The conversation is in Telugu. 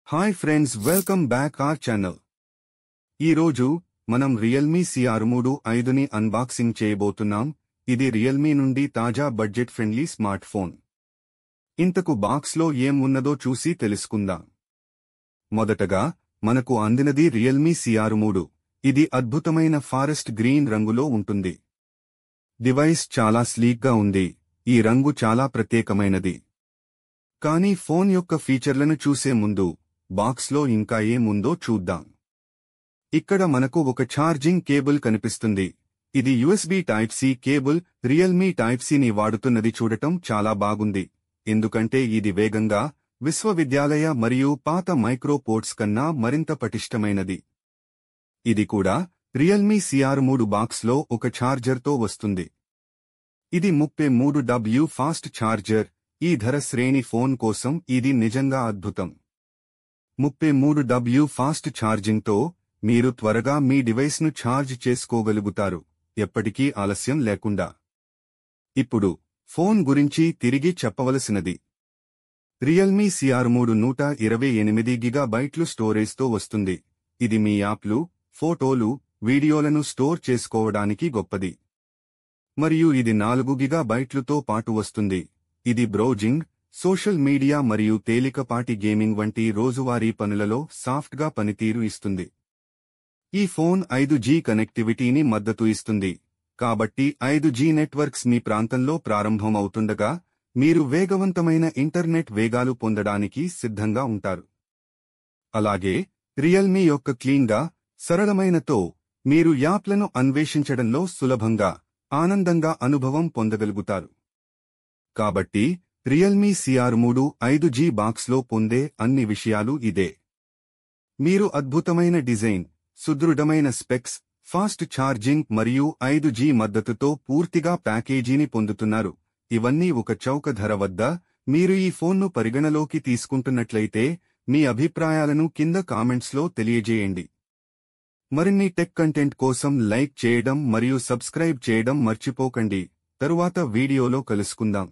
Hi friends, welcome back our channel. ఈరోజు మనం రియల్మీ CR3 5ని అన్బాక్సింగ్ చేయబోతున్నాం. ఇది రియల్మీ నుండి తాజా బడ్జెట్ ఫ్రెండ్లీ స్మార్ట్ ఫోన్. ఇంతకు బాక్స్లో ఏం ఉన్నదో చూసి తెలుసుకుందాం. మొదటగా మనకు అందినది రియల్మీ CR3. ఇది అద్భుతమైన ఫారెస్ట్ గ్రీన్ రంగులో ఉంటుంది. డివైస్ చాలా స్లీక్గా ఉంది. ఈ రంగు చాలా ప్రత్యేకమైనది. కానీ ఫోన్ యొక్క ఫీచర్లను చూసే ముందు బాక్స్లో ఇంకా ఏముందో చూద్దాం. ఇక్కడ మనకు ఒక ఛార్జింగ్ కేబుల్ కనిపిస్తుంది. ఇది USB Type-C కేబుల్. రియల్మీ Type-Cని వాడుతున్నది చూడటం చాలా బాగుంది, ఎందుకంటే ఇది వేగంగా, విశ్వవిద్యాలయ మరియు పాత మైక్రో పోర్ట్స్ కన్నా మరింత పటిష్టమైనది. ఇది కూడా రియల్మీ CR3 బాక్స్లో ఒక ఛార్జర్తో వస్తుంది. ఇది 33W ఫాస్ట్ ఛార్జర్. ఈ ధర శ్రేణి ఫోన్ కోసం ఇది నిజంగా అద్భుతం. 33W ఫాస్ట్ ఛార్జింగ్తో మీరు త్వరగా మీ డివైస్ను ఛార్జ్ చేసుకోగలుగుతారు, ఎప్పటికీ ఆలస్యం లేకుండా. ఇప్పుడు ఫోన్ గురించి తిరిగి చెప్పవలసినది. రియల్మీ CR3 128GB స్టోరేజ్తో వస్తుంది. ఇది మీ యాప్లు, ఫోటోలు, వీడియోలను స్టోర్ చేసుకోవడానికి గొప్పది. మరియు ఇది 4GB పాటు వస్తుంది. ఇది బ్రౌజింగ్, సోషల్ మీడియా మరియు తేలికపాటి గేమింగ్ వంటి రోజువారీ పనులలో సాఫ్ట్గా పనితీరు ఇస్తుంది. ఈ ఫోన్ 5G కనెక్టివిటీని మద్దతు ఇస్తుంది. కాబట్టి 5G నెట్వర్క్స్ మీ ప్రాంతంలో ప్రారంభం అవుతుండగా మీరు వేగవంతమైన ఇంటర్నెట్ వేగాలు పొందడానికి సిద్ధంగా ఉంటారు. అలాగే రియల్మీ యొక్క క్లీన్గా, సరళమైనతో మీరు యాప్లను అన్వేషించడంలో సులభంగా, ఆనందంగా అనుభవం పొందగలుగుతారు. కాబట్టి రియల్మీ CR3 5G బాక్స్లో పొందే అన్ని విషయాలు ఇదే. మీరు అద్భుతమైన డిజైన్, సుదృఢమైన స్పెక్స్, ఫాస్ట్ ఛార్జింగ్ మరియు 5G మద్దతుతో పూర్తిగా ప్యాకేజీని పొందుతున్నారు. ఇవన్నీ ఒక చౌక ధర వద్ద. మీరు ఈ ఫోన్ను పరిగణలోకి తీసుకుంటున్నట్లయితే మీ అభిప్రాయాలను కింద కామెంట్స్లో తెలియజేయండి. మరిన్ని టెక్ కంటెంట్ కోసం లైక్ చేయడం మరియు సబ్స్క్రైబ్ చేయడం మర్చిపోకండి. తరువాత వీడియోలో కలుసుకుందాం.